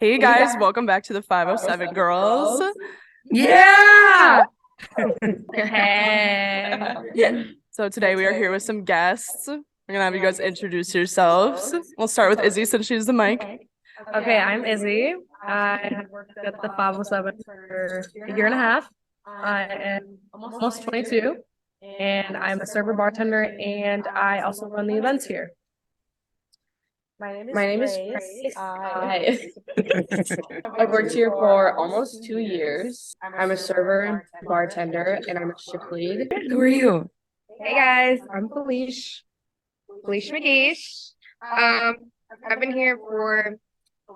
Hey guys, welcome back to the 507 Girls. Yeah. Hey. So today we are here with some guests. We're gonna have you guys introduce yourselves. We'll start with Izzy since she's the mic. Okay, I'm Izzy. I have worked at the 507 for a year and a half. I am almost 22, and I'm a server bartender, and I also run the events here. My name is Grace. I've worked here for almost 2 years. I'm a server and bartender, and I'm a shift lead. Who are you? Hey guys, I'm Felicia. Felicia McGeish. I've been here for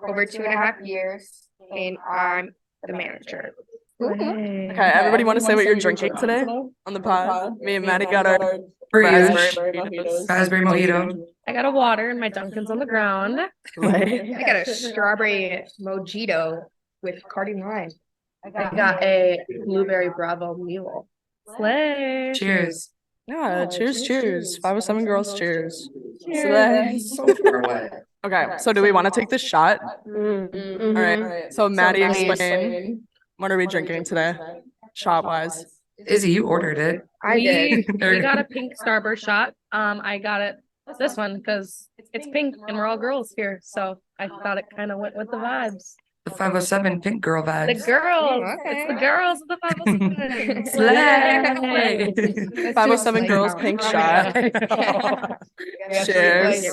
over 2.5 years, and I'm the manager. Okay, everybody want to say what you're drinking today on the pod? Me and Maddie got our Raspberry mojito. I got a water and my Dunkin's on the ground. I got a strawberry mojito with Cardi lime. I got a blueberry Bravo mule. Slay. Cheers. Yeah, cheers. 507 Girls, cheers. Cheers. Okay, so do we want to take this shot? Mm-hmm. All right, so Maddie, explain. What are we drinking today, shot-wise? Izzy, you ordered it. I did. We got a pink Starburst shot. I got it this one because it's pink and we're all girls here, so I thought it kind of went with the vibes. The 507 pink girl The vibes. girls, Okay. it's the girls of the 507. Slay. 507 Girls pink shot. Cheers.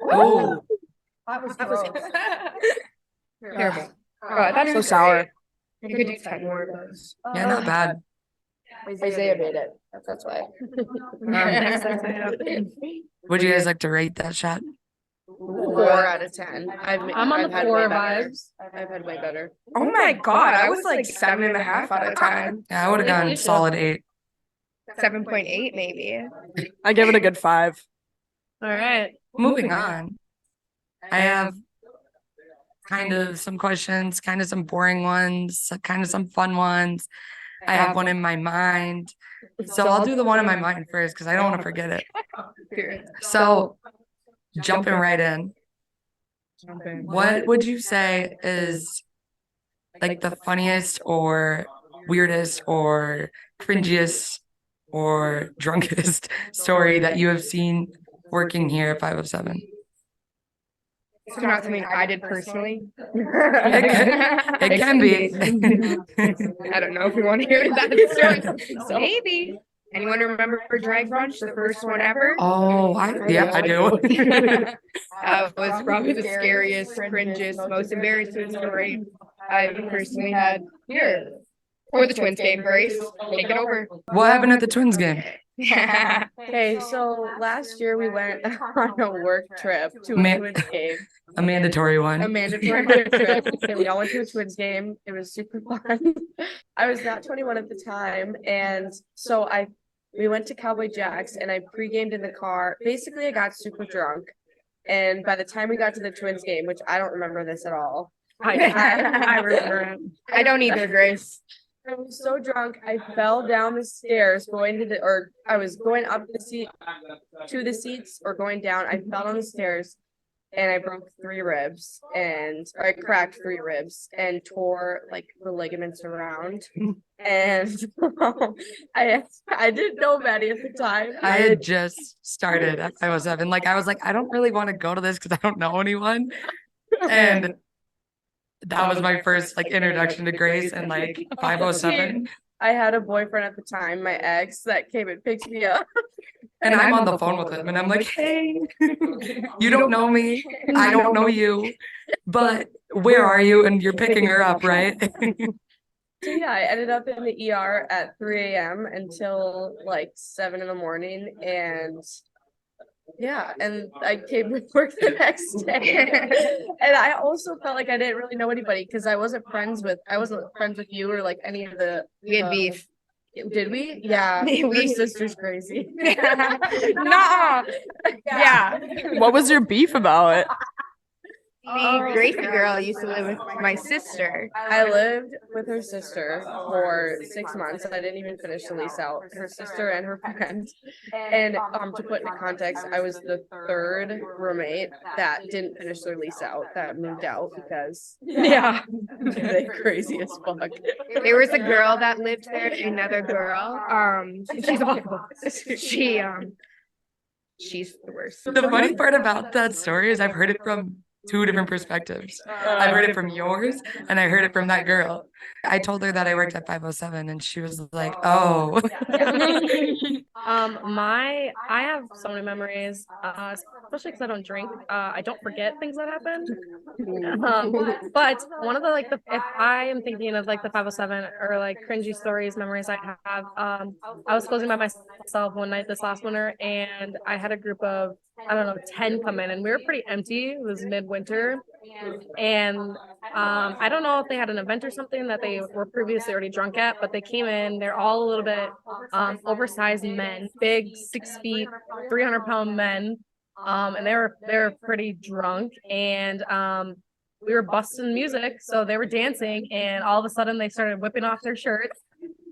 Oh, That was terrible. That's So sour. You could do 10 more of those. yeah, not bad. Isaiah made it. That's why. Would you guys like to rate that shot? 4 out of 10. I'm on the had 4 way better. vibes. I've had way better. Oh my God, I was like 7.5 out of 10. Yeah, I would have gone solid 8. 7.8 maybe. I give it a good 5. All right. Moving on. I have kind of some questions, kind of some boring ones, kind of some fun ones. I have one in my mind. So I'll do the one in my mind first because I don't want to forget it. So jumping right in. What would you say is like the funniest or weirdest or cringiest or drunkest story that you have seen working here at 507? So not something I did personally. It can be. I don't know if we want to hear that story. So, maybe. Anyone remember Drag Brunch, the first one ever? Oh, I do. Was probably the scariest, cringiest, most embarrassing story I've personally had here. Or the Twins game, Grace. Take it over. What happened at the Twins game? Okay, so last year we went on a work trip to a Twins game. A mandatory A one. mandatory work trip. Okay, we all went to a Twins game. It was super fun. I was not 21 at the time, and so we went to Cowboy Jack's and I pre-gamed in the car. Basically, I got super drunk, and by the time we got to the Twins game, which I don't remember this at all. I remember it. I don't either, Grace. I was so drunk, I fell down the stairs I was going up to the seats or going down. I fell down the stairs and I broke 3 ribs or I cracked 3 ribs and tore like the ligaments around. And I didn't know Maddie at the time. I had just started at 507. I was like, I don't really want to go to this because I don't know anyone. And that was my first introduction to Grace and 507. I had a boyfriend at the time, my ex, that came and picked me up. And I'm on the phone with him and I'm like, hey, you don't know me. I don't know you. But where are you? And you're picking her up, right? So yeah, I ended up in the ER at 3 a.m. until 7 in the morning, and I came to work the next day. And I also felt like I didn't really know anybody because I wasn't friends with you or any of the. We had beef. Did we? Yeah. Your sister's crazy. Nah. Yeah. What was your beef about? The Grace girl used to live with my sister. I lived with her sister for 6 months. I didn't even finish the lease out. Her sister and her friend. And to put into context, I was the third roommate that didn't finish their lease out, that moved out because they're crazy as fuck. There was a girl that lived there, another girl. She's awful. She's the worst. The funny part about that story is I've heard it from two different perspectives. I heard it from yours and I heard it from that girl. I told her that I worked at 507 and she was like, oh. I have so many memories, especially because I don't drink. I don't forget things that happened. But one of the if I am thinking of like the 507 or like cringy stories, memories I have, I was closing by myself one night this last winter, and I had a group of 10 come in, and we were pretty empty. It was midwinter, and I don't know if they had an event or something that they were previously already drunk at, but they came in. They're all a little bit oversized men, big 6 feet, 300-pound men, and they were pretty drunk, and we were busting music, so they were dancing, and all of a sudden they started whipping off their shirts,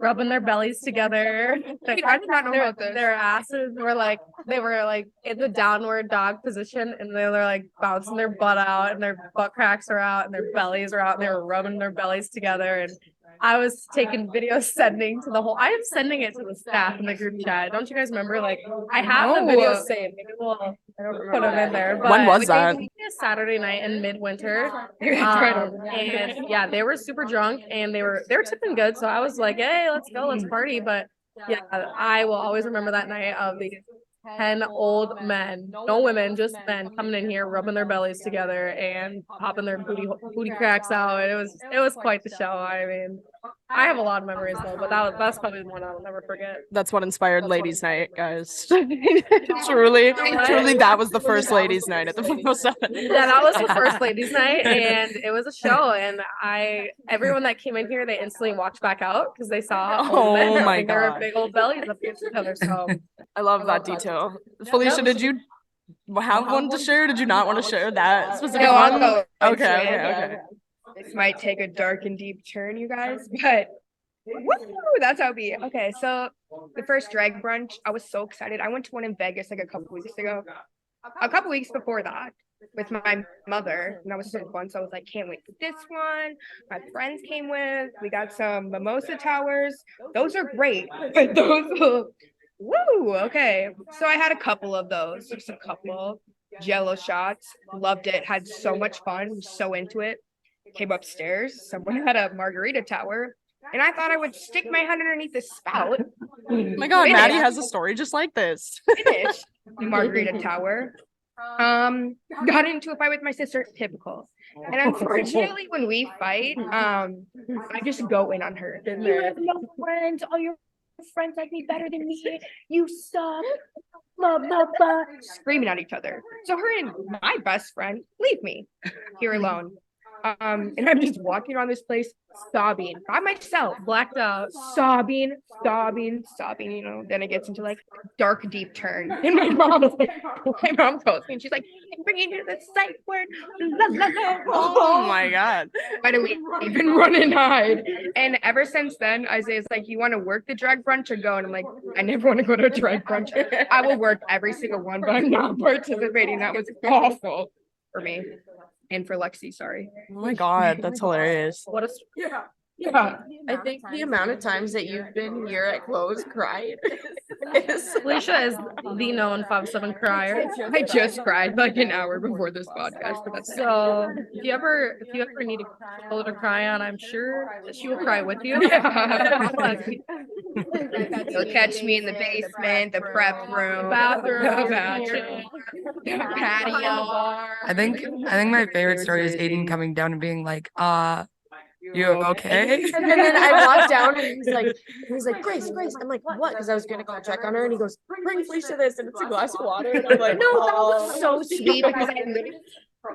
rubbing their bellies together. I did not know about this. Their asses were they were in the downward dog position, and they were like bouncing their butt out, and their butt cracks were out, and their bellies were out, and they were rubbing their bellies together. And I was taking videos, sending to the whole. I am sending it to the staff in the group chat. Don't you guys remember? I have the videos saved. Maybe we'll put them in there. But When was that? A Saturday night in midwinter. And yeah, they were super drunk, and they were tipping good. So I was like, hey, let's go, let's party. But yeah, I will always remember that night of the 10 old men, no women, just men coming in here, rubbing their bellies together and popping their booty cracks out. It was quite the show. I mean, I have a lot of memories though, but that's probably the one I'll never forget. That's what inspired ladies' night, guys. truly, that was the first ladies' night at the 507. Yeah, that was the first ladies' night, and it was a show. And everyone that came in here, they instantly walked back out because they saw old men rubbing their big old bellies up against each other. So I love that detail. Felicia, did you have one to share? Or did you not want to share that specific No, one? I'll go. Okay. This might take a dark and deep turn, you guys, but woo, that's how it be. Okay, so the first drag brunch, I was so excited. I went to one in Vegas a couple weeks ago. A couple weeks before that with my mother, and that was so fun. So I was like, can't wait for this one. My friends came with. We got some mimosa towers. Those are great, but woo, okay. So I had a couple of those, just a couple Jello shots. Loved it. Had so much fun. Was so into it. Came upstairs. Someone had a margarita tower, and I thought I would stick my head underneath the spout. Oh my God, Maddie has a story just like this. Finish the margarita tower. Got into a fight with my sister. Typical. And unfortunately, when we fight, I just go in on her. You have no friends. All your friends like me better than me. You suck. Blah, blah, blah. Screaming at each other. So her and my best friend leave me here alone. And I'm just walking around this place sobbing by myself, blacked out, sobbing, then it gets into a dark, deep turn. And my mom tells me, and she's like, I'm bringing you the psych word. Oh my God. Why do we even run and hide? And ever since then, Isaiah's like, you want to work the drag brunch or go? And I'm like, I never want to go to a drag brunch. I will work every single one, but I'm not participating. That was awful for me. And for Lexi, sorry. Oh my God, that's hilarious. what a Yeah. I think the amount of times that you've been here at close cried is Felicia is the known 5'7" crier. I just cried an hour before this podcast, but that's So if you ever need a pillow to cry on, I'm sure that she will cry with you. You'll catch me in the basement, the prep room, Bathroom, the patio. I think my favorite story is Aiden coming down and being like, you okay? And then I walked down and he's like, Grace. I'm like, what? Because I was gonna go check on her, and he goes, bring Felicia this, and it's a glass of water. And I'm like, No, that was so sweet because I literally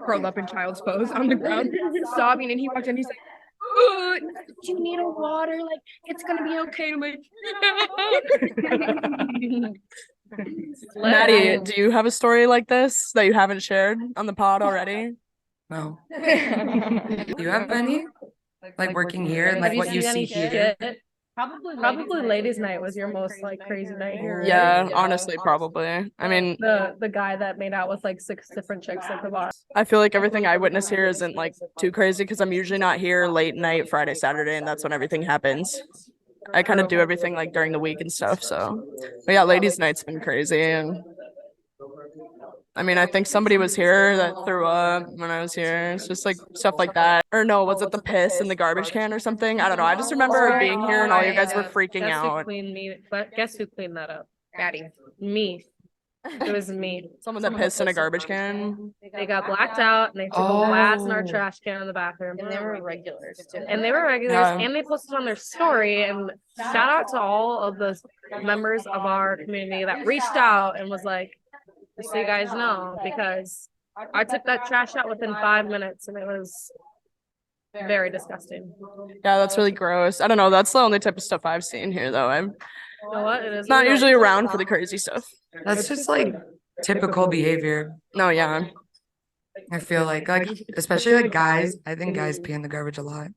curled up in child's pose on the ground, sobbing, and he walked in, he's like, oh, do you need a water? It's gonna be okay. I'm like, Maddie, do you have a story like this that you haven't shared on the pod already? No. You have any? Like working here and Have like you what you seen see any here? shit? Probably ladies' night was your most like crazy night here. right? Yeah, honestly, probably. I mean, The guy that made out with like 6 different chicks at the bar. I feel like everything I witness here isn't like too crazy because I'm usually not here late night, Friday, Saturday, and that's when everything happens. I kind of do everything like during the week and stuff. So, but yeah, ladies' night's been crazy. And I mean, I think somebody was here that threw up when I was here. It's just like stuff like that. Or no, was it the piss in the garbage can or something? I don't know. I just remember being here and all you guys were freaking Guess who out. cleaned me? But guess who cleaned that up? Maddie. Me. It was me. Someone that pissed in a garbage can. They got blacked out and they took a blast in our Oh. trash can in the bathroom. And they were regulars too. And they were regulars Yeah. and they posted on their story. And shout out to all of the members of our community that reached out and was like, just so you guys know, because I took that trash out within 5 minutes and it was very disgusting. Yeah, that's really gross. I don't know. That's the only type of stuff I've seen here, though. I'm You know what? It is not what it usually is. around for the crazy stuff. That's just like typical behavior. No, yeah. I feel like especially like guys. I think guys pee in the garbage a lot.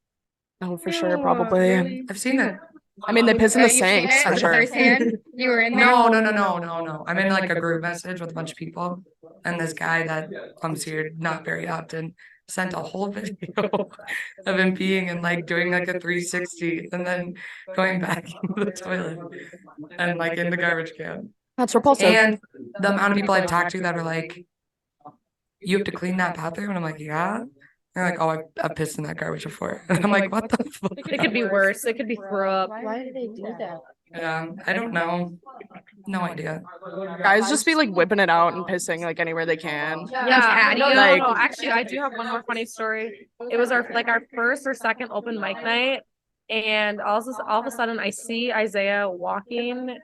Oh, for sure, probably. I've seen it. I mean, they piss in the sinks for sure. Firsthand? You were in there? No. I'm in like a group message with a bunch of people, and this guy that comes here not very often sent a whole video of him peeing and like doing like a 360 and then going back into the toilet and like in the garbage can. That's repulsive. And the amount of people I've talked to that are like, you have to clean that bathroom, and I'm like, yeah. They're like, oh, I pissed in that garbage before. And I'm like, what the fuck? It could be worse. It could be throw up. Why do they do that? I don't know. No idea. Guys just be like whipping it out and pissing like anywhere they can. Yeah, no, Like- no. Actually, I do have one more funny story. It was our first or second open mic night, and all of a sudden I see Isaiah walking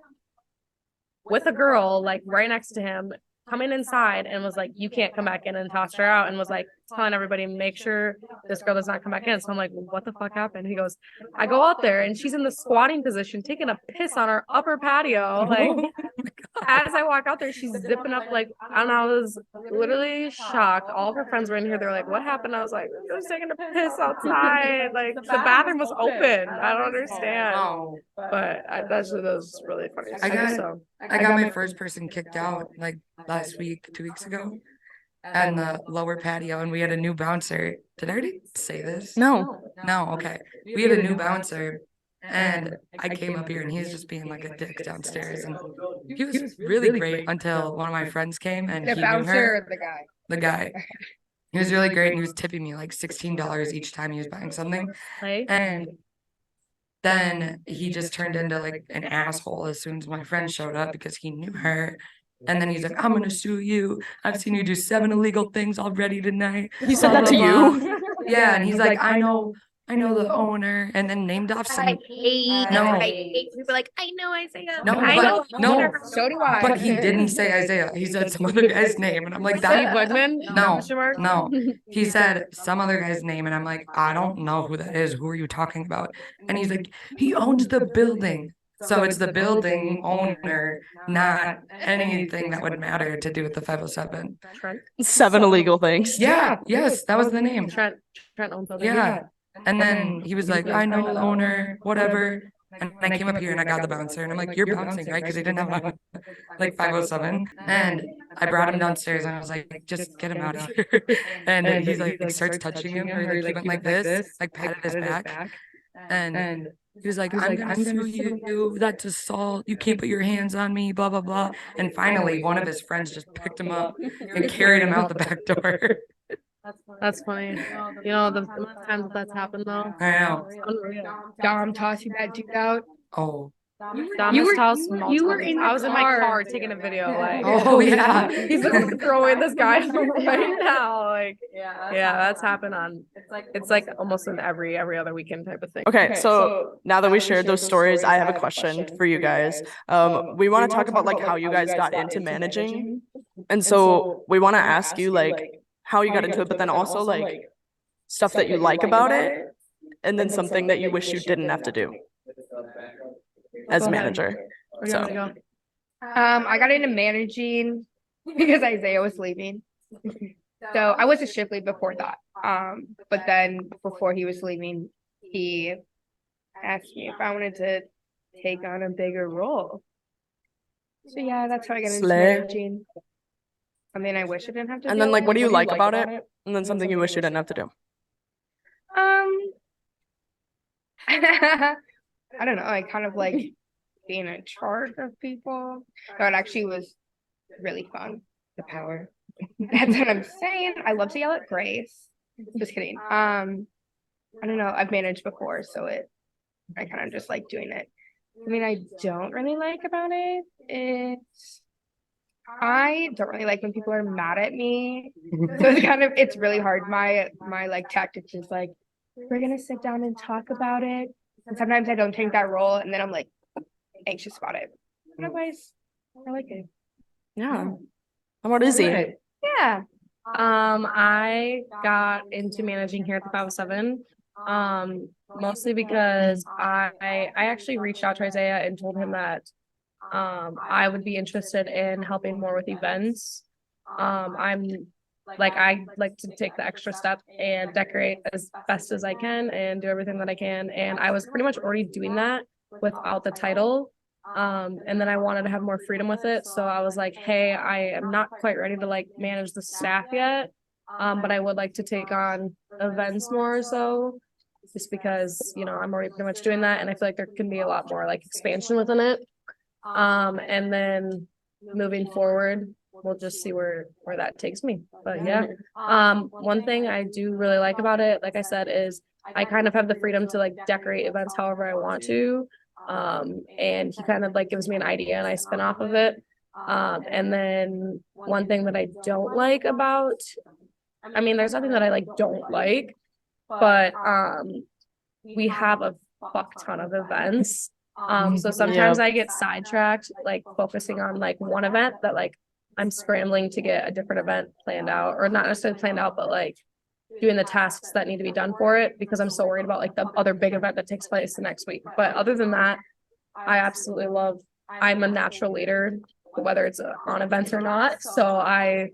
with a girl like right next to him, coming inside, and was like, "You can't come back in," and tossed her out, and was like telling everybody, "Make sure this girl does not come back in." So I'm like, "What the fuck happened?" He goes, "I go out there and she's in the squatting position, taking a piss on our upper patio, like." As I walk out there, she's zipping up like, and I was literally shocked. All of her friends were in here. They're like, "What happened?" I was like, "I was taking a piss outside. Like the bathroom was open. I don't understand." Oh, But that was really funny. I got my first person kicked out like last week, 2 weeks ago, on the lower patio, and we had a new bouncer. Did I already say this? No. No, okay. We had a new bouncer, and I came up here, and he was just being like a dick downstairs, and he was really great until one of my friends came, and The he knew bouncer her. or the guy? The guy. He was really great, and he was tipping me like $16 each time he was buying something, Like, and then he just turned into like an asshole as soon as my friend showed up because he knew her. And then he's like, "I'm gonna sue you. I've seen you do 7 illegal things already tonight." He said Blah, that to blah, you? blah. Yeah, and he's like, I know the owner, and then named off some. No. I hate people like, I know Isaiah. No, I but know. no, So do I. but he didn't say Isaiah. He said some other guy's name, and I'm like, Steve that. Wigman? No, Question mark? no. He said some other guy's name, and I'm like, I don't know who that is. Who are you talking about? And he's like, he owns the building. So it's the building owner, not anything that would matter to do with the 507. Trent. 7 illegal things. Yeah, yes, that was the name. Trent owns building. Yeah. And then he was like, I know the owner, whatever. And I came up here and I got the bouncer, and I'm like, you're bouncing, right? Because he didn't have like 507. And I brought him downstairs, and I was like, just get him out of here. And then he's like starts touching him, or like he went like this, like patted his back. And he was like, I'm gonna sue you. That's assault. You can't put your hands on me, blah, blah, blah. And finally, one of his friends just picked him up and carried him out the back door. That's funny. You know, the amount of times that's happened though. I know. It's unreal. Dom tossing that dude out. Oh. Thomas House. you were in the I was in my car. car taking a video. Like, Oh, yeah. he's literally throwing this guy right now. Like, yeah, that's happened on. It's like almost in every other weekend type of thing. Okay, so now that we shared those stories, I have a question for you guys. We want to talk about like how you guys got into managing. And so we want to ask you like how you got into it, but then also like stuff that you like about it, and then something that you wish you didn't have to do as manager. Where do you want me to go? I got into managing because Isaiah was leaving. So I was a shift lead before that. But then before he was leaving, he asked me if I wanted to take on a bigger role. So yeah, that's how I got into Slay. managing. I mean, I wish I didn't have to. And do then it. like, what do you like about it? And then something you wish you didn't have to do. I don't know. I kind of like being in charge of people. No, it actually was really fun. The power. That's what I'm saying. I love to yell at Grace. Just kidding. I don't know. I've managed before, so I kind of just like doing it. I mean, I don't really like about it. I don't really like when people are mad at me. So it's really hard. My like tactic is like, we're gonna sit down and talk about it. And sometimes I don't take that role, and then I'm like anxious about it. But otherwise, I like it. Yeah. How about Izzy? Yeah. I got into managing here at the 507. Mostly because I actually reached out to Isaiah and told him that I would be interested in helping more with events. I like to take the extra step and decorate as best as I can and do everything that I can. And I was pretty much already doing that without the title. And then I wanted to have more freedom with it. So I was like, hey, I am not quite ready to like manage the staff yet. But I would like to take on events more so just because, you know, I'm already pretty much doing that. And I feel like there can be a lot more like expansion within it. And then moving forward, we'll just see where that takes me. But yeah, one thing I do really like about it, like I said, is I kind of have the freedom to like decorate events however I want to. And he kind of like gives me an idea and I spin off of it. And then one thing that I don't like about, I mean, there's nothing that I like don't like, but we have a fuck ton of events. So sometimes I get sidetracked, like focusing on like one event that like I'm scrambling to get a different event planned out, or not necessarily planned out, but like doing the tasks that need to be done for it because I'm so worried about like the other big event that takes place the next week. But other than that, I absolutely love, I'm a natural leader, whether it's on events or not. So I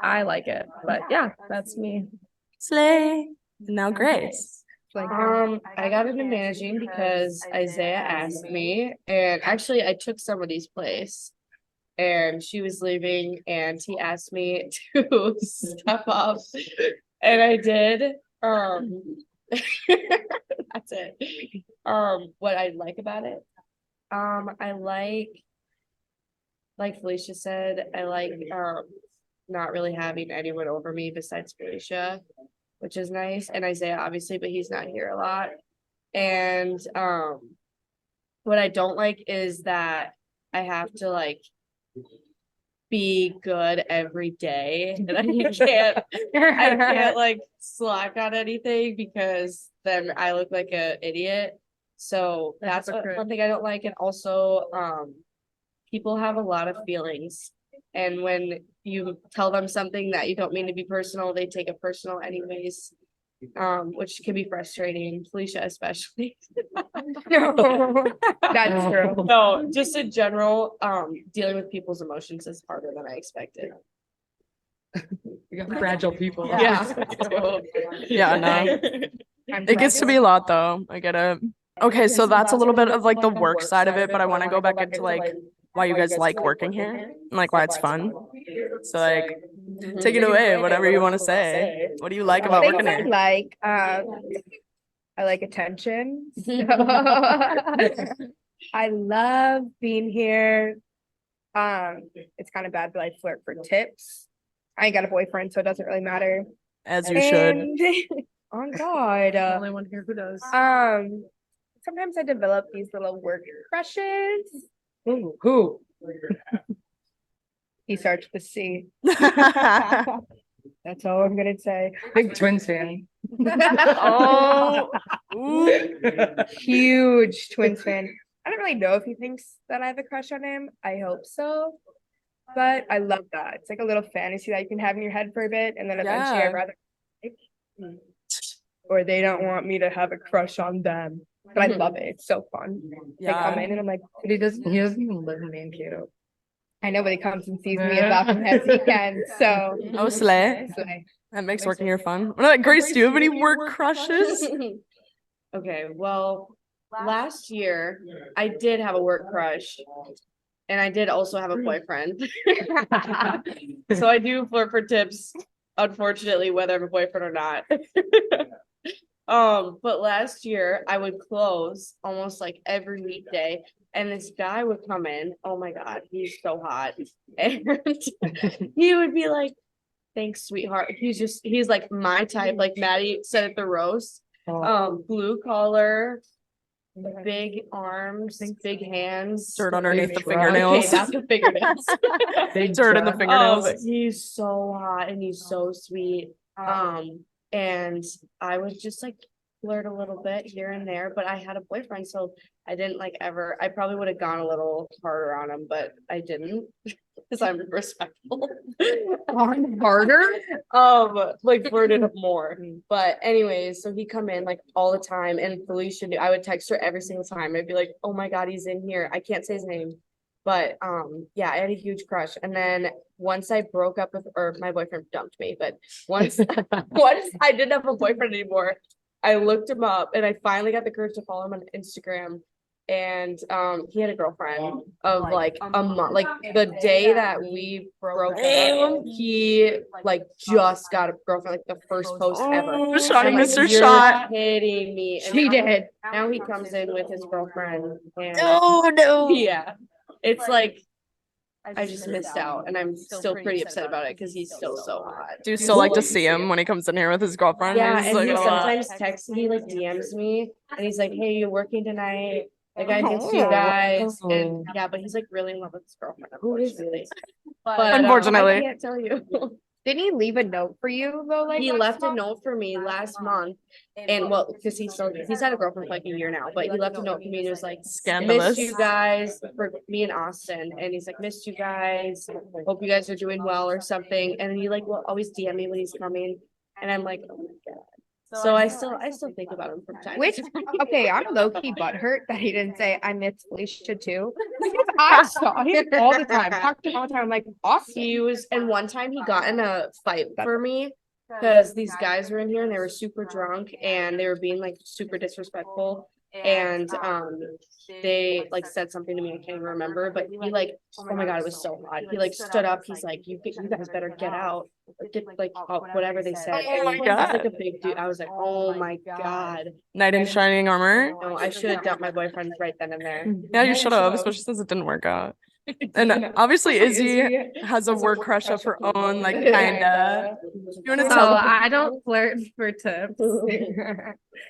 like it. But yeah, that's me. Slay. Now Grace. Like I got into managing because Isaiah asked me, and actually I took somebody's place and she was leaving and he asked me to step up and I did. That's it. What I like about it, I like Felicia said, I like not really having anyone over me besides Felicia, which is nice, and Isaiah obviously, but he's not here a lot. And what I don't like is that I have to like be good every day and I can't like slack on anything because then I look like an idiot. So that's one thing I don't like. And also people have a lot of feelings, and when you tell them something that you don't mean to be personal, they take it personal anyways, which can be frustrating, Felicia especially. that's true. No, just in general, dealing with people's emotions is harder than I expected. We got fragile people. Yeah. Yeah, no. It gets to be a lot though. I get it. Okay, so that's a little bit of like the work side of it, but I want to go back into like why you guys like working here and like why it's fun. So like take it away, whatever you want to say. What do you like about working here? I like attention. So I love being here. It's kind of bad, but I flirt for tips. I ain't got a boyfriend, so it doesn't really matter. As you should. On God. The only one here who does. Sometimes I develop these little work crushes. Who? He starts with C. That's all I'm gonna say. Big Twins fan. Oh, Huge Twins fan. I don't really know if he thinks that I have a crush on him. I hope so. But I love that. It's like a little fantasy that you can have in your head for a bit, and then eventually Yeah. I'd rather or they don't want me to have a crush on them. But I love it. It's so fun. They come in and I'm like, But he doesn't even live in Mankato. I nobody comes and sees me about them as weekend, so. Oh, slay. Slay. That makes working here fun. Grace, do you have any work crushes? Okay, well, last year I did have a work crush. And I did also have a boyfriend. So I do flirt for tips, unfortunately, whether I have a boyfriend or not. But last year I would close almost like every weekday, and this guy would come in. Oh my God, he's so hot. And he would be like, thanks, sweetheart. He's like my type, like Maddie said at the roast. Blue collar, big arms, big hands. Dirt underneath the Okay, fingernails. not the fingernails. Big dirt in the fingernails. He's so hot and he's so sweet. And I would just like flirt a little bit here and there, but I had a boyfriend, so I didn't like ever. I probably would have gone a little harder on him, but I didn't because I'm respectful. Harder? Like flirted more. But anyways, so he come in like all the time, and Felicia knew. I would text her every single time. I'd be like, oh my God, he's in here. I can't say his name. But yeah, I had a huge crush. And then once I broke up with, or my boyfriend dumped me, but once I didn't have a boyfriend anymore, I looked him up and I finally got the courage to follow him on Instagram. And he had a girlfriend of like a month, like the day that we broke up, he like just got a girlfriend, like the first post ever. Oh, Shotty I'm like, Mr. "You're Shot. kidding me." And She did. now he comes in with his girlfriend, and Oh no. yeah, it's like I just missed out, and I'm still pretty upset about it because he's still so hot. Do you still like to see him when he comes in here with his girlfriend? Yeah, He's and like, he "Oh." sometimes texts me, like DMs me, and he's like, "Hey, you working tonight? Like I miss you guys." And yeah, but he's like really in love with his girlfriend, unfortunately. But Unfortunately. I can't tell you. Didn't he leave a note for you though? Like He left a note for me last month, and well, because he's had a girlfriend for like a year now, but he left a note for me and it was like, Scandalous. missed you guys, for me and Austin, and he's like, missed you guys, hope you guys are doing well or something. And then he like will always DM me when he's coming, and I'm like, oh my God. So I still think about him from time Which, to time. okay, I'm low-key butthurt that he didn't say I miss Felicia too. Because I saw him all the time. Talked to him all the time. I'm like, awesome. He was, and one time he got in a fight for me because these guys were in here and they were super drunk and they were being like super disrespectful. And they like said something to me, I can't even remember, but he like, oh my God, it was so hot. He like stood up, he's like, you guys better get out, get like whatever they said. Oh my And God. he's like a big dude. I was like, oh my God. Knight in shining armor. No, I should have dumped my boyfriend right then and there. Yeah, you should have, especially since it didn't work out. And obviously Izzy has a work crush of her own, like kinda. You wanna So tell? I don't flirt for tips.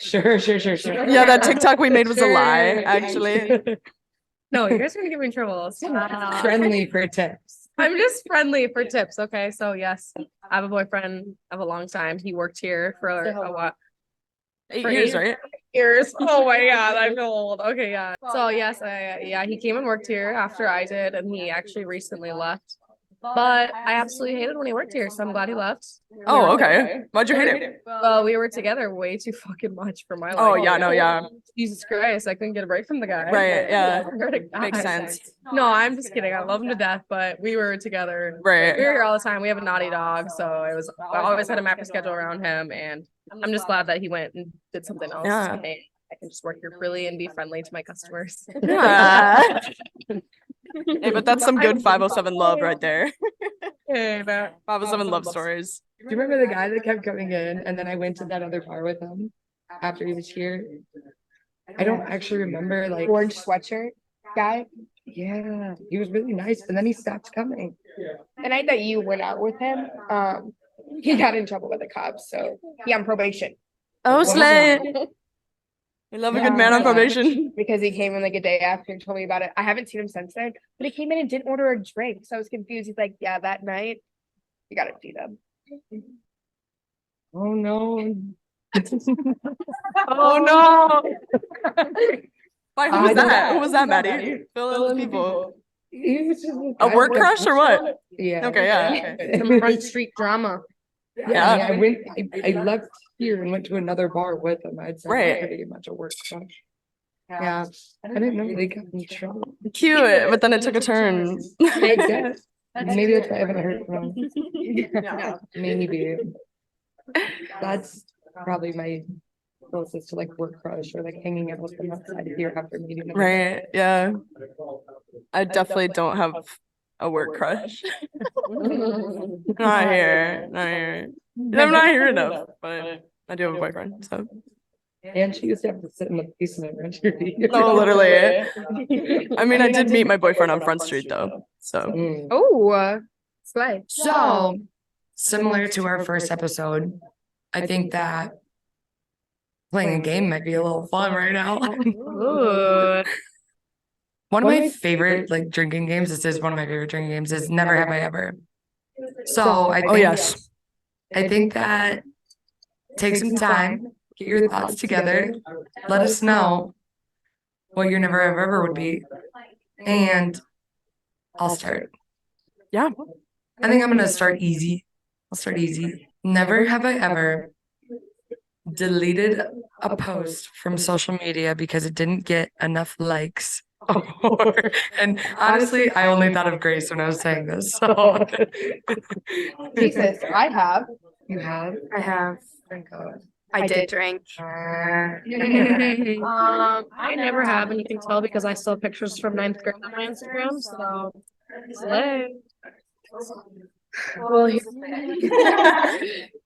Sure. Yeah, that TikTok we made was a lie, actually. No, you guys are gonna get me in trouble. Friendly for tips. I'm just friendly for tips. Okay, so yes, I have a boyfriend of a long time. He worked here for a while. 8 For years, 8 right? Years. Oh my God, I feel old. Okay, yeah. So yes, yeah, he came and worked here after I did, and he actually recently left. But I absolutely hated when he worked here, so I'm glad he left. Oh, okay. Why'd you hate it? Well, we were together way too fucking much for my life. Oh, yeah, no, yeah. Jesus Christ, I couldn't get a break from the guy. Right, yeah. Swear to God. Makes sense. No, I'm just kidding. I love him to death, but we were together. Right. We were here all the time. We have a naughty dog, so I always had a map schedule around him, and I'm just glad that he went and did something else. Yeah. And I can just work here freely and be friendly to my customers. Yeah. Hey, but that's some good 507 love right there. Hey, man. 507 love stories. Do you remember the guy that kept coming in and then I went to that other bar with him after he was here? I don't actually remember, like, Orange sweatshirt guy. yeah, he was really nice and then he stopped coming. The night that you went out with him, he got in trouble with the cops, so he on probation. Oh, slay. We love a good man on probation. Because he came in like a day after and told me about it. I haven't seen him since then, but he came in and didn't order a drink, so I was confused. He's like, yeah, that night you gotta do them. Oh no. Oh no. Why, who was I that? know. Who was that, Maddie? Fill in the people. He was just A work crush or what? Yeah. Okay, yeah. Okay. Some front street drama. Yeah, I mean, I left here and went to another bar with him. I'd say Right. pretty much a work crush. Yeah, I didn't know they got in trouble. Cute, but then it took a turn. Exactly. Maybe that's why I haven't heard from them. Yeah. Maybe. That's probably my closest to like work crush or like hanging out with them outside here after meeting them. Right, yeah. I definitely don't have a work crush. Not here, not here. I'm not here enough, but I do have a boyfriend, so. And she used to have to sit in the basement when she would. No, literally. I mean, I did meet my boyfriend on Front Street though, so. Mm. Oh, slay. So similar to our first episode, I think that playing a game might be a little fun right now. Ooh. One of my favorite like drinking games, this is one of my favorite drinking games, is Never Have I Ever. So I Oh, think, yes. I think that take some time, get your thoughts together, let us know what your Never Have Ever would be, and I'll start. Yeah. I think I'm gonna start easy. I'll start easy. Never have I ever deleted a post from social media because it didn't get enough likes. And honestly, I only thought of Grace when I was saying this. So Jesus, I have. You have? I have. Thank God. I did drink. I never have, and you can tell because I still have pictures from ninth grade on my Instagram. So, slay. Well,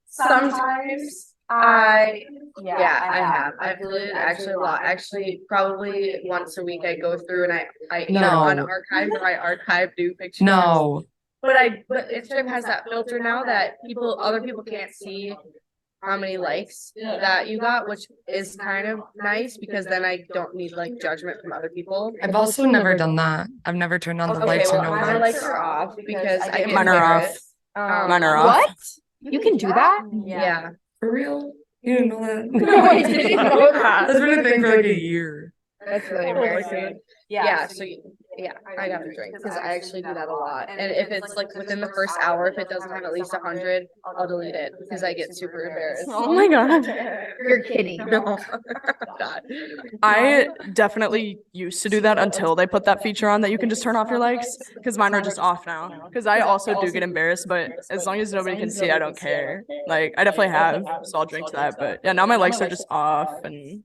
sometimes I have. I've deleted actually a lot. Actually, probably once a week I go through and I either No. unarchive or I archive new pictures. no, But Instagram has that filter now that other people can't see how many likes that you got, which is kind of nice because then I don't need like judgment from other people. I've also never done that. I've never turned on the Okay, likes well, or no my likes. likes are off because I get Mine are off. embarrassed. Mine are off. What? You can do that? Yeah. For real? You didn't know that? No, I didn't know that. That's been a thing for like a year. That's really embarrassing. Yeah, so I gotta drink because I actually do that a lot. And if it's like within the first hour, if it doesn't have at least 100, I'll delete it because I get super embarrassed. Oh my God. You're kidding. No, God. I definitely used to do that until they put that feature on that you can just turn off your likes because mine are just off now. Because I also do get embarrassed, but as long as nobody can see, I don't care. Like I definitely have, so I'll drink to that. But yeah, now my likes are just off and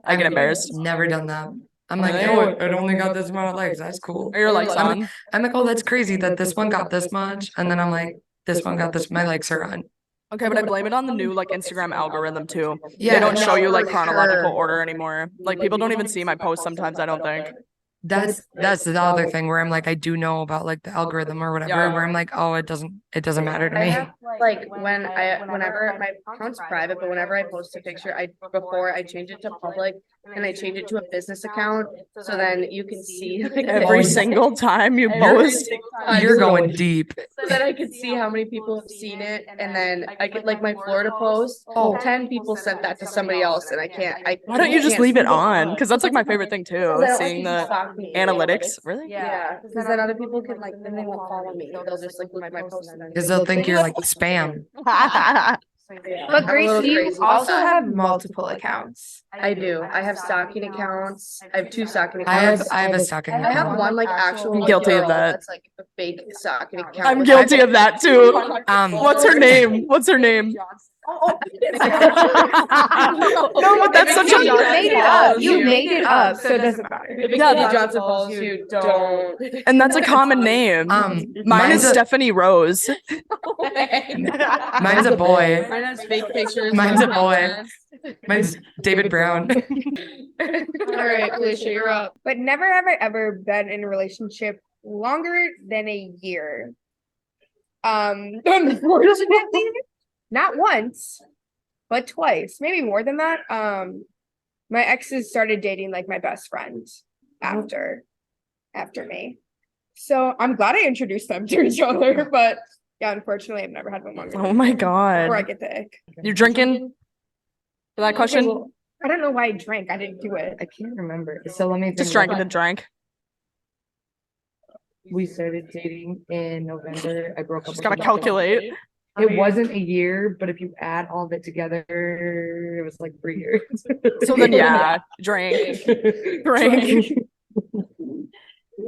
I get embarrassed. Never done that. I'm like, Really? oh, it only got this amount of likes. That's cool. Are your likes on? I'm like, oh, that's crazy that this one got this much. And then I'm like, this one got this. My likes are on. Okay, but I blame it on the new like Instagram algorithm too. Yeah, They don't show you like for chronological sure. order anymore. Like people don't even see my posts sometimes, I don't think. That's the other thing where I'm like, I do know about like the algorithm or whatever, Yeah. where I'm like, oh, it doesn't matter to I me. have like whenever my account's private, but whenever I post a picture, before I change it to public and I change it to a business account, so then you can see like Every Oh, single time you post. You're going deep. so that I can see how many people have seen it, and then I get like my Florida post. 10 people sent that to somebody else, and I can't. Why don't you just leave it on? Because that's like my favorite thing too, seeing the analytics. Really? Yeah, because then other people can like then they won't follow me. They'll just like leave my post. Because they'll think you're like spam. But Grace, little you crazy. also have multiple accounts. I do. I have stocking accounts. I have 2 stocking I have accounts. a stocking I have account. one like actual. I'm guilty of girl that. That's like a fake stocking account. I'm which guilty of that too. What's her name? What's her name? No, but that's such a- You made it up. You made it up, so it doesn't matter. If Yeah, Katie that- Johnson follows you, don't. And that's a common name. Mine Mine's is a, Stephanie Rose. mine's a boy. Mine has fake pictures. Mine's a boy. Mine's David Brown. All right, Felicia, you're up. But never have I ever been in a relationship longer than a year. Unfortunately, not once, but twice, maybe more than that. My exes started dating like my best friend after me. So I'm glad I introduced them to each other, but yeah, unfortunately I've never had one longer. Oh my Before I God. get the ick. You drinking? For that question? Okay, well, I don't know why I drank. I didn't do it. I can't remember. So let me Just think drank and then drank. We started dating in November. I broke up. Just with gotta him. calculate. It wasn't a year, but if you add all of it together, it was like 3 years. So then, yeah, drink. Drink.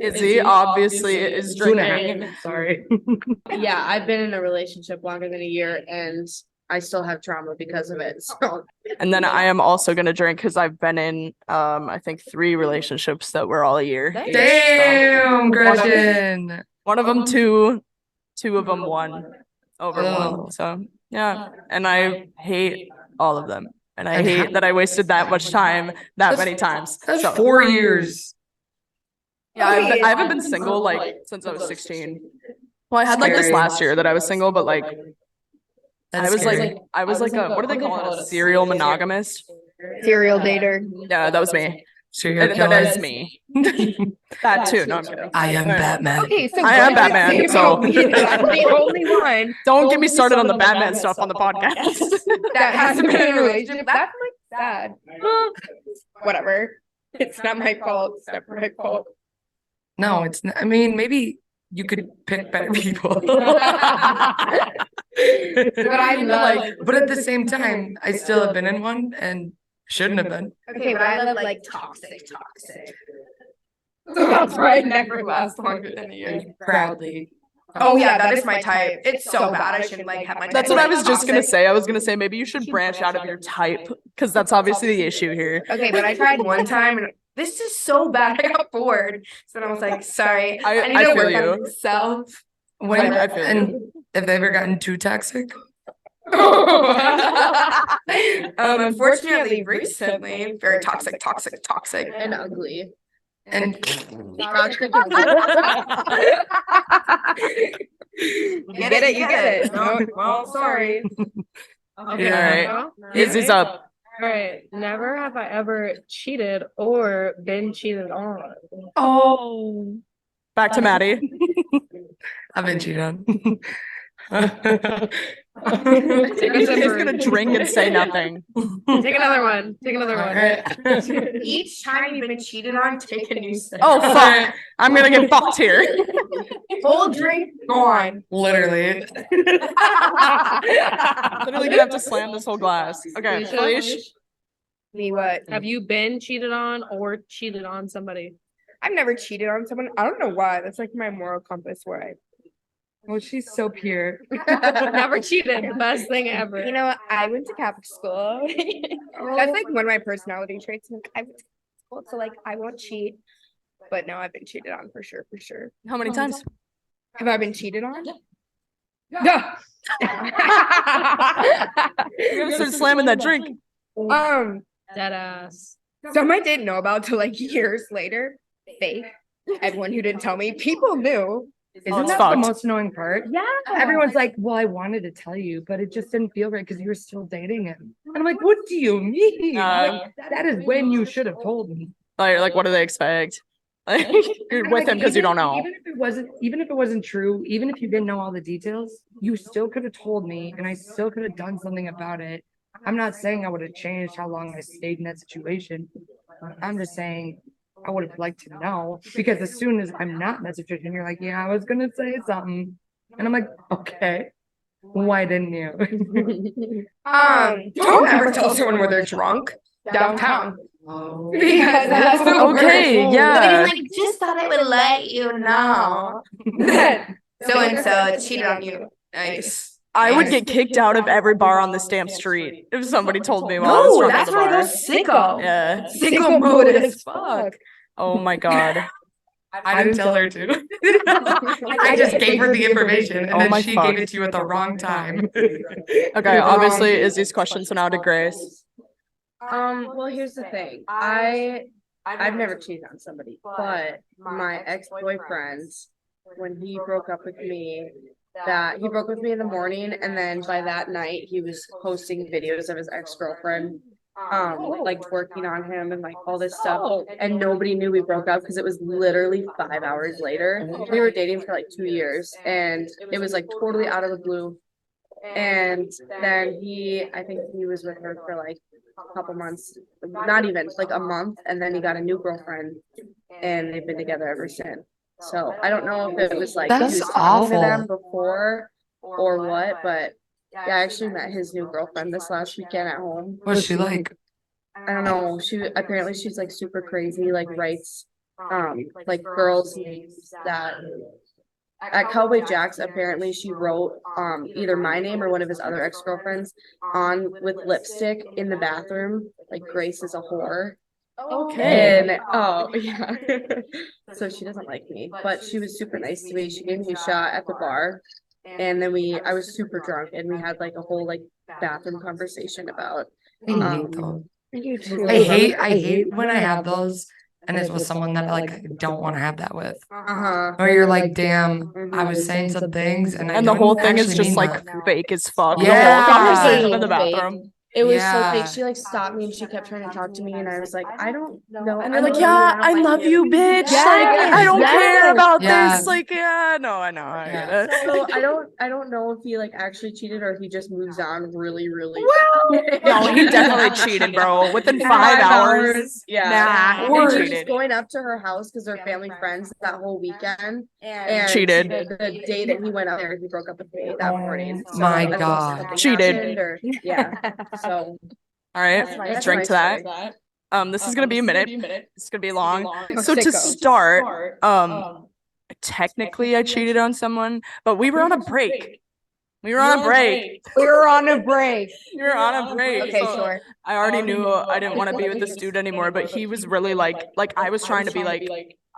Izzy obviously is 2.5. drinking. Sorry. Yeah, I've been in a relationship longer than a year and I still have trauma because of it. So And then I am also gonna drink because I've been in I think 3 relationships that were all a year. Damn, Gretchen. One of them 2, 2 of them 1 over Oh. 1. So yeah. And I hate all of them. And I And hate that I wasted that much time that many times. That's So 4 years. yeah, I haven't been single like since I was 16. Well, I had like this Scary. last year that I was single, but like That's I was scary. like I was like a what do they call it? A serial monogamist? Serial dater. Yeah, that was me. Serial And that is killer. me. That too. No, I'm kidding. I am Batman. Okay, so I am what does it Batman, say so- about me that I'm the only one Don't get me started on the Batman stuff on the podcast. that hasn't been in a relationship. That's like sad. Whatever. It's not my fault. It's not my fault. No, it's not. I mean, maybe you could pick better people. But I love. But at the same time, I still have been in one and shouldn't have been. Okay, but I love like toxic. That's why I never last longer than a year. Proudly. Oh yeah, that is my type. It's so bad. I shouldn't like have my. That's type what I like was just gonna toxic. say. I was gonna say maybe you should branch out of your type because that's obviously the issue here. Okay, but I tried one time and this is so bad. I got bored. So then I was like, sorry, I need I to feel work on you. myself. When, I feel and have they ever gotten too toxic? Unfortunately, recently, very toxic. and ugly. And You get it. No, well, sorry. Okay. All right. Izzy's up. All right. Never have I ever cheated or been cheated on. oh, Back to Maddie. I've been cheated on. Izzy's gonna drink and say nothing. Take another one. Take another one. Alright. Each time you've been cheated on, take a new sip. Oh fuck! I'm gonna get fucked here. Whole drink gone. Literally. Literally gonna have to slam this whole glass. Okay, Felicia? Felicia. Me what? Have you been cheated on or cheated on somebody? I've never cheated on someone. I don't know why. That's like my moral compass where I. Oh, she's so pure. Never cheated. The best thing ever. You know, I went to Catholic school. That's like one of my personality traits. Like, I went to Catholic school, so like I won't cheat. But no, I've been cheated on for sure. How many times? Have I been cheated on? Yeah. You gotta start slamming that drink. Dead ass. Some I didn't know about till like years later. Fake. Everyone who didn't tell me, people knew. Isn't it's that fucked. the most annoying part? Yeah. Everyone's like, well, I wanted to tell you, but it just didn't feel right because you were still dating him. And I'm like, what do you mean? Like, that is when you should have told me. Like, what do they expect? Like, you're I'm with like, him because you don't know. Even if it wasn't true, even if you didn't know all the details, you still could have told me and I still could have done something about it. I'm not saying I would have changed how long I stayed in that situation. I'm just saying I would have liked to know because as soon as I'm not in that situation, you're like, yeah, I was gonna say something. And I'm like, okay, why didn't you? Don't ever tell someone where they're drunk downtown. Oh. Because that's the Okay, worst. yeah. Like, just thought I would let you know. So and so cheated on you. Nice. I would get kicked out of every bar on this damn street if somebody told me while I was No, drunk at that's the why bar. those sicko. Yeah. Sicko mode as fuck. Oh my god. I didn't tell her to. I just gave her the information and Oh then my she fuck. gave it to you at the wrong time. Okay, obviously Izzy's questions are now to Grace. Well, here's the thing. I've never cheated on somebody, but my ex-boyfriend, when he broke up with me, he broke with me in the morning, and then by that night he was posting videos of his ex-girlfriend, like working on him and like all this stuff, and nobody knew we broke up because it was literally 5 hours later. We were dating for like 2 years, and it was like totally out of the blue. And then I think he was with her for like a couple months, not even like a month, and then he got a new girlfriend, and they've been together ever since. So I don't know if it was like That's he was talking to them awful. before or what, but Yeah, I actually met his new girlfriend this last weekend at home. What's she like? I don't know. Apparently she's like super crazy, like writes like girls' names that at Cowboy Jack's apparently she wrote either my name or one of his other ex-girlfriends on with lipstick in the bathroom, like Grace is a whore. Okay. And oh yeah. So she doesn't like me, but she was super nice to me. She gave me a shot at the bar. And then I was super drunk and we had like a whole like bathroom conversation about I hate um those. You too. I hate when I have those and it's with someone that like I don't want to have that with. uh-huh. Or you're like, damn, I was saying some things and I And the don't whole thing is actually just mean like that. fake as fuck. Yeah. The whole conversation in the Fake. bathroom. It was so Yeah. fake. She like stopped me and she kept trying to talk to me and I was like, I don't know. And I you're like, love yeah, don't I like love you, bitch. Yes, Like, I don't care yes, about yeah. this. Like, yeah, no, I know. I get it. So I don't know if he like actually cheated or if he just moves on really, really. No, he definitely cheated, bro. Within 5 5 hours. Yeah. Nah, And he she was cheated. going up to her house because they're family friends that whole weekend. And Cheated. The day that he went out there, he broke up with me that morning. Oh my I don't know if God. something Cheated. happened or- yeah. So All right, that's drink my to that. story. This is gonna be a minute. It's gonna be long. I'm a So to sicko. start, technically I cheated on someone, but we were on a break. We were on a break. We were on a break. We were on a break. Okay, So sure. I already knew I didn't want to be with this dude anymore, but he was really like I was trying to be like,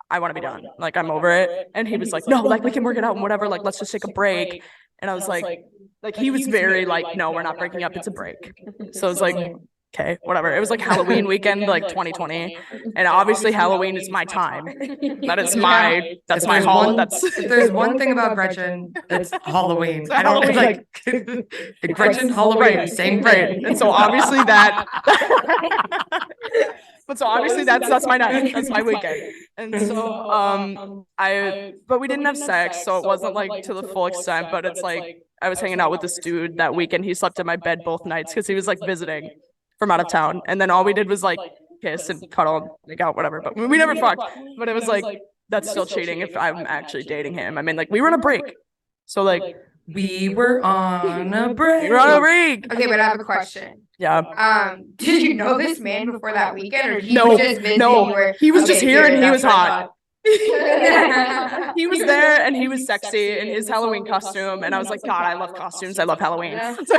I want to be done. Like, I'm over it. And he was like, no, like we can work it out and whatever. Like, let's just take a break. And I was like he was very like, no, we're not breaking up. It's a break. So it's like, okay, whatever. It was like Halloween weekend, like 2020. And obviously Halloween is my time. That is my, that's If my there's hall. one- That's If there's one thing about Gretchen, it's Halloween. I don't like Gretchen, Halloween, right, same right. thing. And so obviously that but so obviously that's my night. That's my weekend. And so but we didn't have sex, so it wasn't like to the full extent, but it's like I was hanging out with this dude that weekend. He slept in my bed both nights because he was like visiting from out of town. And then all we did was like kiss and cuddle and make out, whatever. But we never fucked. But it was like that's still cheating if I'm actually dating him. I mean, like we were on a break. So like We were on a break. we were on a break. Okay, but I have a question. Yeah. Did you know this man before that weekend, or he No, was just visiting no. you where- He was just Okay, here and good, he was that's what I hot. thought. He was there and he was sexy in his Halloween costume. And I was like, God, I love costumes. I love Halloween. So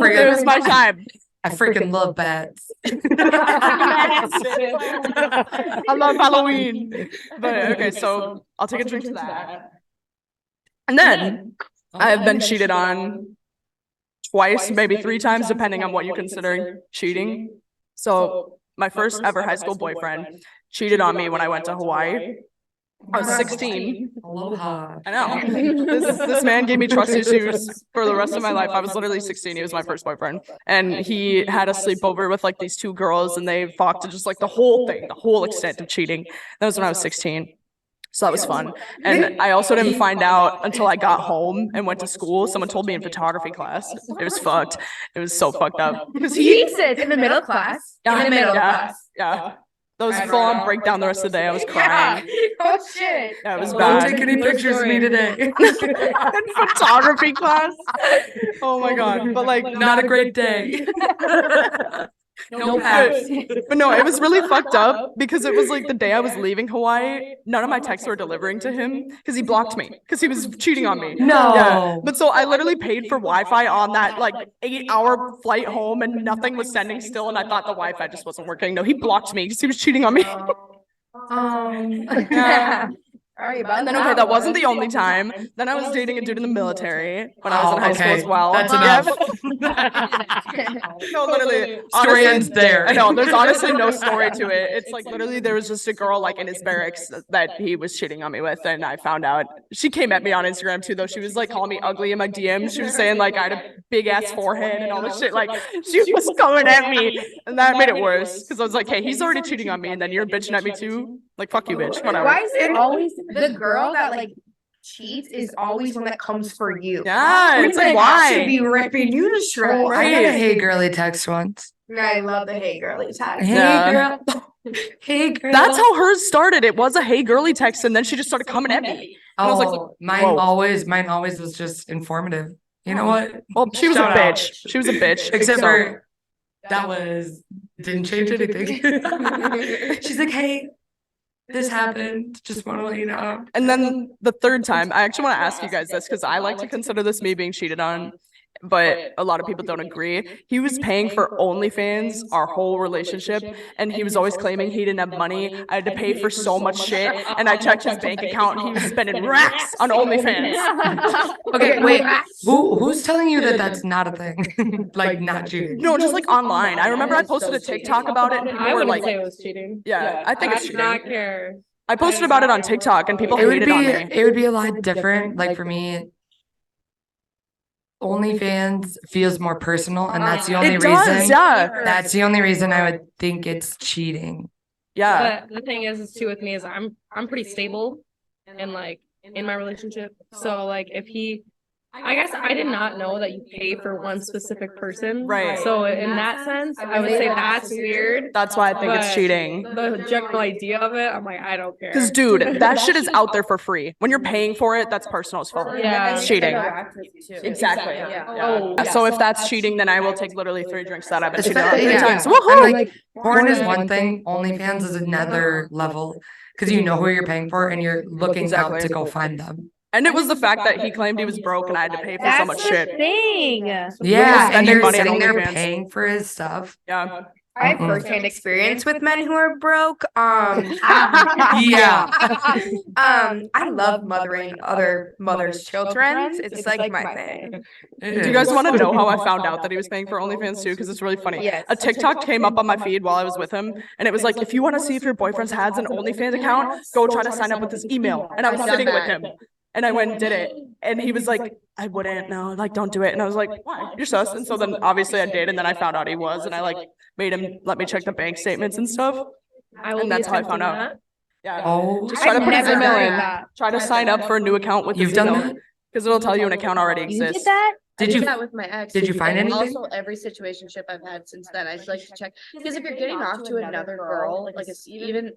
it was my time. I freaking love bats. I love Halloween. But okay, so I'll take a drink to that. And then I've been cheated on twice, maybe 3 times, depending on what you consider cheating. So my first ever high school boyfriend cheated on me when I went to Hawaii. I was 16. Aloha. I know. This man gave me trust issues for the rest of my life. I was literally 16. He was my first boyfriend. And he had a sleepover with like these 2 girls and they fucked to just like the whole thing, the whole extent of cheating. That was when I was 16. So that was fun. And I also didn't find out until I got home and went to school. Someone told me in photography class. It was fucked. It was so fucked up. Because Jesus, in the middle class. In the middle class. Yeah. That was full on breakdown the rest of the day. I was crying. Oh shit. That was Don't bad. take any pictures of me today. In photography class. Oh my God. But like Not a great day. No pass. But no, it was really fucked up because it was like the day I was leaving Hawaii. None of my texts were delivering to him because he blocked me because he was cheating on me. No. Yeah. But so I literally paid for Wi-Fi on that like 8-hour flight home and nothing was sending still. And I thought the Wi-Fi just wasn't working. No, he blocked me because he was cheating on me. Yeah. Sorry And then, okay, that wasn't the only time. Then I was dating a dude in the military when I was in high school okay. as well. That's Yeah. enough. No, literally. Story honestly, ends there. I know. There's honestly no story to it. It's like literally there was just a girl like in his barracks that he was cheating on me with, and I found out. She came at me on Instagram too, though. She was like calling me ugly in my DMs. She was saying like I had a big ass forehead and all this shit. Like she was coming at me, and that made it worse because I was like, hey, he's already cheating on me, and then you're bitching at me too. Like fuck you, bitch. Whatever. Why is it always the girl that like cheats is always one that comes for you? Yeah, it's like I should why? be ripping you to shreds. I got a hey girly text once. I love the hey girly tag. Hey Yeah. girl. Hey girl. That's how hers started. It was a hey girly text, and then she just started coming at me. Oh, I was like, mine whoa. always was just informative. You know what? Well, she was a Shout out. bitch. She was a bitch. Except So- for didn't change anything. She's like, hey, this happened. Just want to let you know. And then the third time, I actually want to ask you guys this because I like to consider this me being cheated on, but a lot of people don't agree. He was paying for OnlyFans our whole relationship, and he was always claiming he didn't have money. I had to pay for so much shit, and I checked his bank account, and he was spending racks on OnlyFans. Okay, wait. Who's telling you that that's not a thing? Like not cheating? No, just like online. I remember I posted a TikTok about it, and people I were wouldn't like, say it was cheating. "Yeah, I think it's I do cheating." not care. I posted about it on TikTok, and people It would hated be on me. it would be a lot different. Like for me, OnlyFans feels more personal, and that's the only It reason. does, yeah, That's the only reason I would think it's cheating. yeah. But the thing is too with me is I'm pretty stable and like in my relationship. So like if he I guess I did not know that you pay for one specific person. Right. So in that sense, I would say that's weird. That's why I think it's But cheating. The general idea of it, I'm like, I don't care. Because, dude, that shit is out there for free. When you're paying for it, that's personal as fuck. Yeah. It's cheating. Exactly. Oh, So if that's cheating, then I will take literally 3 drinks that I've been cheated on Especially- 3 yeah. times. And Woohoo! like porn is one thing, OnlyFans is another level because you know who you're paying for and you're looking out to go find them. And it was the fact that he claimed he was broke and I had to pay for so much shit. thing. Yeah, and spending you're money on sitting there OnlyFans. paying for his stuff. Yeah. I have Mm-mm. firsthand experience with men who are broke. Yeah. I love mothering other mothers' children. It's like my thing. Do you guys want to know how I found out that he was paying for OnlyFans too? Because it's really funny. Yes. A TikTok came up on my feed while I was with him, and it was like, if you want to see if your boyfriend has an OnlyFans account, go try to sign up with his email. And I was sitting with him, and I went and did it, and he was like, I wouldn't, no, like, don't do it. And I was like, why? You're sus. And so then obviously I did, and then I found out he was, and I like made him let me check the bank statements and stuff. I will And be that's how I found attempting out. that. Yeah. Oh, Just try to I've put his never email done in. that. Try to sign up for a new account with you've his done email. that? Because it'll tell you an account already You did exists. that? Did I you? did that with my ex. Did you find and anything? Also, every situationship I've had since then, I just like to check because if you're getting off to another girl, like it's even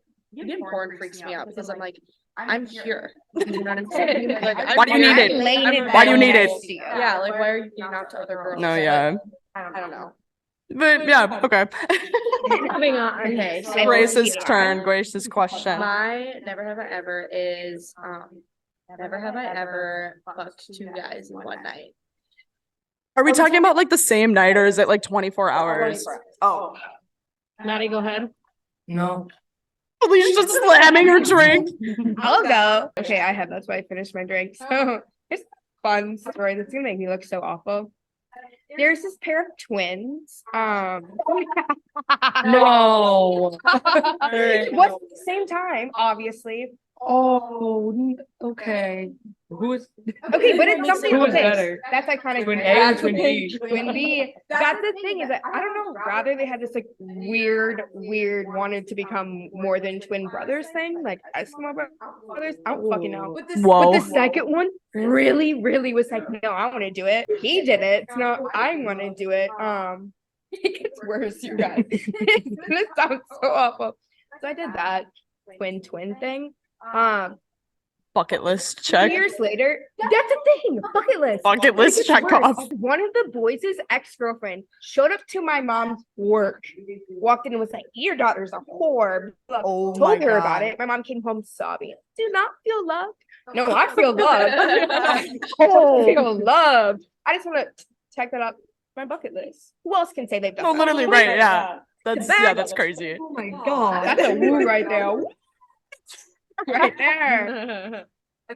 porn freaks me out because I'm like, I'm here. You know what I'm saying? Like, Why do you need it? Why do you need it? Yeah, like why are you getting off to other girls? No, yeah. I don't know. But yeah, okay. Moving on. Okay, so Grace's turn, Grace's question. my never have I ever is never have I ever fucked 2 guys in one night. Are we talking about like the same night or is it like 24 hours? Oh. Maddie, go ahead. No. Alicia's just slamming her drink. I'll go. Okay, I have. That's why I finished my drink. So it's a fun story that's gonna make me look so awful. There's this pair of twins. No. What's at the same time, obviously. Oh, okay. Who is? Okay, but it's something Who is okay, better? that's iconic. Twin A or That's twin the thing, B? Twin B. That's the thing is that I don't know. Rather, they had this like weird wanted to become more than twin brothers thing, like Eskimo brothers. I don't fucking know. Whoa. But the second one really was like, no, I want to do it. He did it. No, I want to do it. It gets worse, you guys. It's gonna sound so awful. So I did that twin thing. Bucket list check. Years later, that's a thing. Bucket list. Bucket list It gets check worse. off. One of the boys' ex-girlfriend showed up to my mom's work, walked in and was like, "Your daughter's a whore." Oh my Told her about God. it. My mom came home sobbing. Do not feel loved. No, I feel loved. I feel loved. I just want to check that up my bucket list. Who else can say they've done No, that? literally, right, yeah. That's crazy. Oh my god. That's a woo right there. Woo. Right there.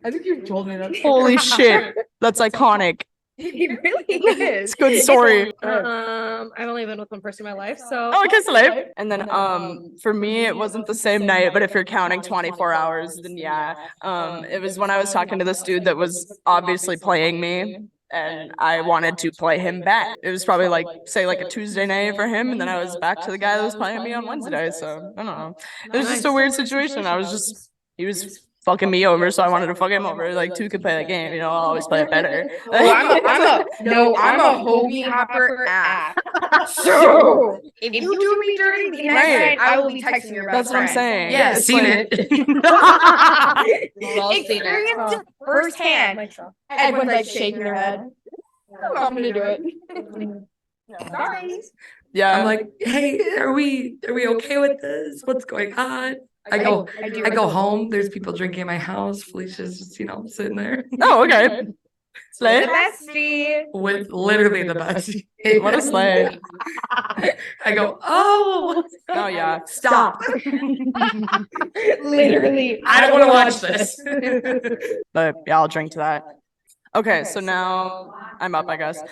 I think you've told me that. Holy shit. That's iconic. It really is. It's a good story. I've only been with one person in my life, so Oh, okay, slave. And then for me it wasn't the same night, but if you're counting 24 hours, then yeah. It was when I was talking to this dude that was obviously playing me. And I wanted to play him back. It was probably like, say like a Tuesday night for him. And then I was back to the guy that was playing me on Wednesday. So I don't know. It was just a weird situation. He was fucking me over. So I wanted to fuck him over. Like two could play the game, you know, I'll always play it better. I'm a hoagie hopper ass. So if you do me dirty the next Right. night, I will be texting your That's best what I'm friend. saying. Yeah, It's seen like- it. We've all seen it. Experienced it firsthand. Everyone's like shaking their head. I'm gonna do it. Sorry. Yeah. I'm like, hey, are we okay with this? What's going on? I go home. There's people drinking in my house. Felicia's just, sitting there oh, okay. The Slay. bestie. with literally the best. What a slay. I go, oh, Oh yeah. stop. Literally. I don't want to watch this. But yeah, I'll drink to that. Okay, so now I'm up, I guess.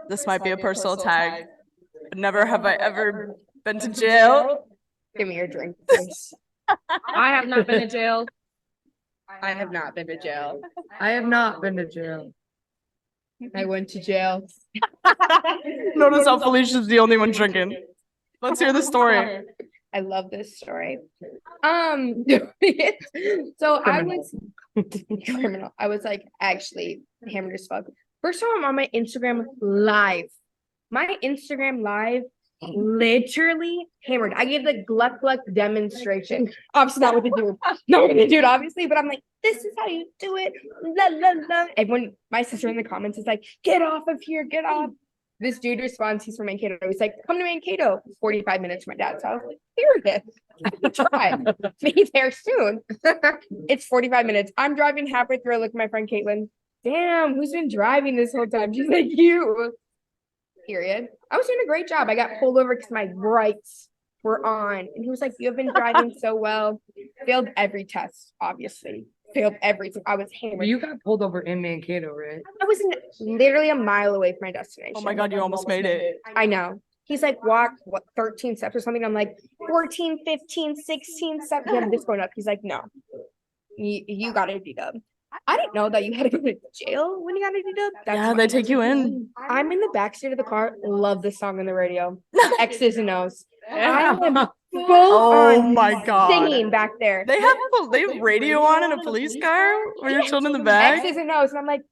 This might be a personal tag. But never have I ever been to jail. Give me your drink, please. I have not been to jail. I have not been to jail. I have not been to jail. I went to jail. Notice how Felicia's the only one drinking. Let's hear the story. I love this story. So I was criminal. I was like actually hammered as fuck. First time I'm on my Instagram live. My Instagram live literally hammered. I gave the gluck gluck demonstration. Obviously not with the dude. Not with the dude, obviously, but I'm like, this is how you do it. La la la. Everyone, my sister in the comments is like, get off of here, get off. This dude responds, he's from Mankato. He's like, come to Mankato. 45 minutes from my dad's house. Like, here it is. Try. Be there soon. It's 45 minutes. I'm driving halfway through. I look at my friend Caitlin. Damn, who's been driving this whole time? She's like, you. Period. I was doing a great job. I got pulled over because my brights were on. And he was like, you have been driving so well. Failed every test, obviously. Failed everything. I was hammered. You got pulled over in Mankato, right? I was literally a mile away from my destination. Oh my god, you almost made it. I know. He's like, walk, 13 steps or something? I'm like, 14, 15, 16 steps. Yeah, I'm just going up. He's like, no. You got to D-dub. I didn't know that you had to go to jail when you got to D-dub. Yeah, they take you in. I'm in the backseat of the car. Love this song on the radio. X's and O's. I am full Oh on my god. singing back there. They have radio on in a police car when you're chilling in the back. X's and O's. And I'm like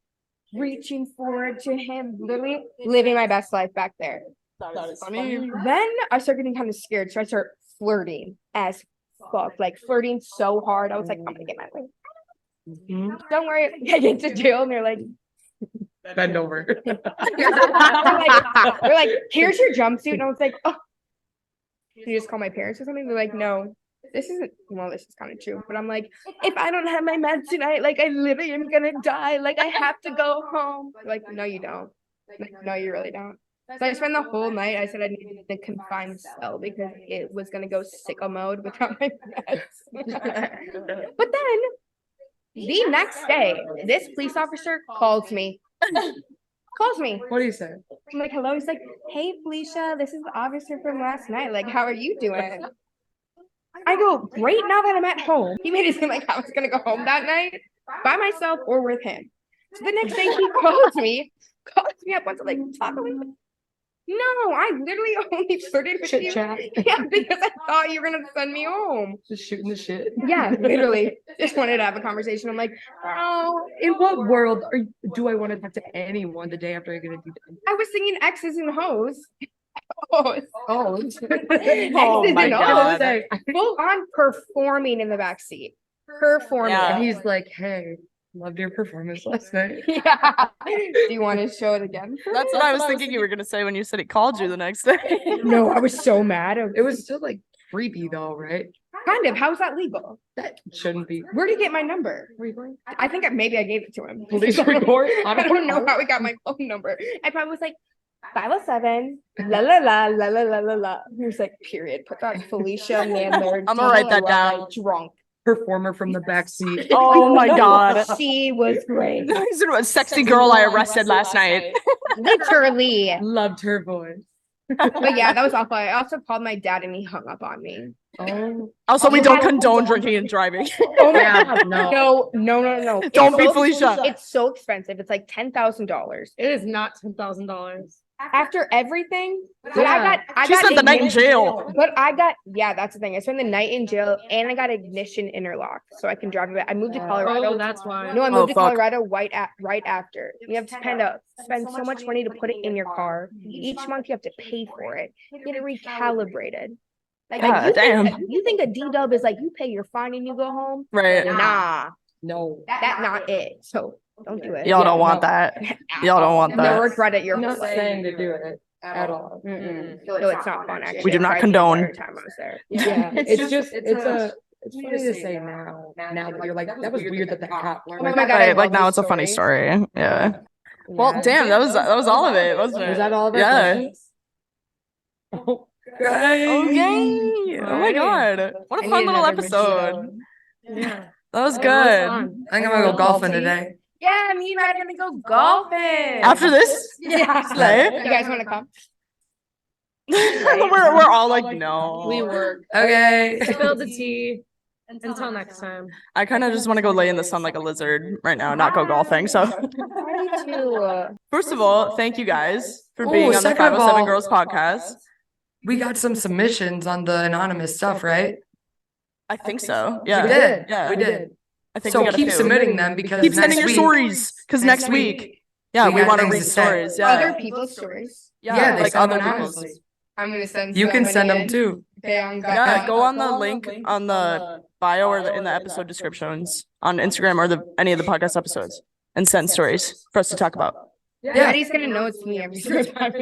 reaching forward to him, literally living my best life back there. That is funny. Then I start getting kind of scared. So I start flirting as fuck. Like flirting so hard. I was like, I'm gonna get my way. Don't worry, I get to jail and they're like, Bend over. they're like, here's your jumpsuit. And I was like, oh, you just call my parents or something? They're like, no, this isn't, well, this is kind of true. But I'm like, if I don't have my meds tonight, like I literally am gonna die. Like I have to go home. They're like, no, you don't. Like, no, you really don't. So I spent the whole night, I said I needed a confined cell because it was gonna go sicko mode without my meds. But then the next day, this police officer calls me. What do you say? I'm like, hello. He's like, hey, Felicia, this is the officer from last night. Like, how are you doing? I go, great, now that I'm at home. He made it seem like I was going to go home that night by myself or with him. So the next day he calls me up, wants to like talk with me. No, I literally only flirted with you. Chat. Yeah, because I thought you were going to send me home. Just shooting the shit. Yeah, literally. Just wanted to have a conversation. I'm like, oh, In what world do I want to talk to anyone the day after I get a D-dub? I was singing X's and hoes. Oh, Oh, X's my and God. O's. Full on performing in the backseat. Performing. Yeah. and he's like, hey, loved your performance last night. Yeah. Do you want to show it again? That's what I was thinking you were gonna say when you said he called you the next day. No, I was so mad. It was still like creepy though, right? Kind of. How's that legal? That shouldn't be. Where did he get my number? I think maybe I gave it to him. Police report? I don't know how he got my phone number. I probably was like 507 la la la la la la la la. He was like, period. Put that Felicia man there. I'm gonna write that down. Drunk. Performer from the backseat. Oh my god. She was great. He's a sexy girl I arrested last night. Literally. Loved her voice. But yeah, that was awful. I also called my dad and he hung up on me. Oh, Also, we don't condone drinking and driving. Oh my Yeah, god. no. No. Don't It's be so- Felicia. It's so expensive. It's like $10,000. It is not $10,000. After everything, but Yeah. I She got spent the night in ignition- jail. But yeah, that's the thing. I spent the night in jail and I got ignition interlock, so I can drive it. I moved to Colorado. Oh, that's why. No, I moved to fuck. Colorado right after. You have to spend so much money to put it in your car. Each month you have to pay for it. Get it recalibrated. God damn. You think a D-dub is like you pay your fine and you go home? Right. Nah, No. that's not it. So Don't do it. Y'all Yeah, don't want no. that. Y'all don't want No that. regret it. You're I'm not saying to do it at all. No, it's not fun. Actually, We do I not tried the condone. entire time I was there. Yeah, it's funny to say now that you're like, that was weird that happened. Oh my God, I Right, like love now this it's a funny story. Yeah. Well, Yeah. damn, that was all of it, wasn't it? Was that all of our Yeah. questions? Oh, Okay. Oh my God. What a I fun need little another episode. Yeah. That was It was good. fun. I think I'm gonna go golfing Salty. today. Yeah, me and Matt are gonna go golfing. After this? Yeah. Slay. You guys want to come? We're all like, no. We work. Okay. Spill the tea. Until next time. I kind of just want to go lay in the sun like a lizard right now, not go golfing. So, first of all, thank you guys for being on the second of 507 all- Girls podcast. We got some submissions on the anonymous stuff, right? I think so. Yeah. We did. Yeah. We did. I think we So got a keep few. submitting them because Keep sending next your week- stories because next week, yeah, we we got want to things read to say. stories. Yeah. Other people's stories. Yeah, they like send other them people's. anonymously. I'm gonna send. You can so send many them in. too. Okay, Yeah, go on the link on the bio or in the episode descriptions on Instagram or any of the podcast episodes and send stories for us to talk about. Yeah. Daddy's gonna know it's me every single time.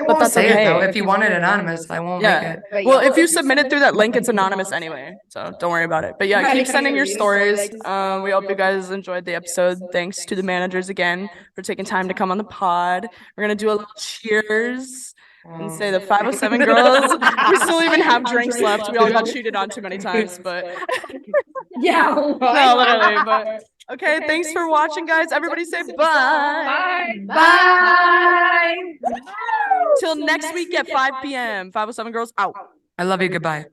But that's Say it though. okay. If you want it anonymous, I won't make Yeah. it. But Well, yeah. if you submit it through that link, it's anonymous anyway. So don't worry about it. But yeah, keep sending your stories. We hope you guys enjoyed the episode. Thanks to the managers again for taking time to come on the pod. We're gonna do a little cheers and say the 507 girls. We still even have drinks left. We all got cheated on too many times, but Yeah. no, literally. But okay, thanks for watching, guys. Everybody say bye. Bye. Till next week at 5 p.m. 507 girls out. I love you. Goodbye.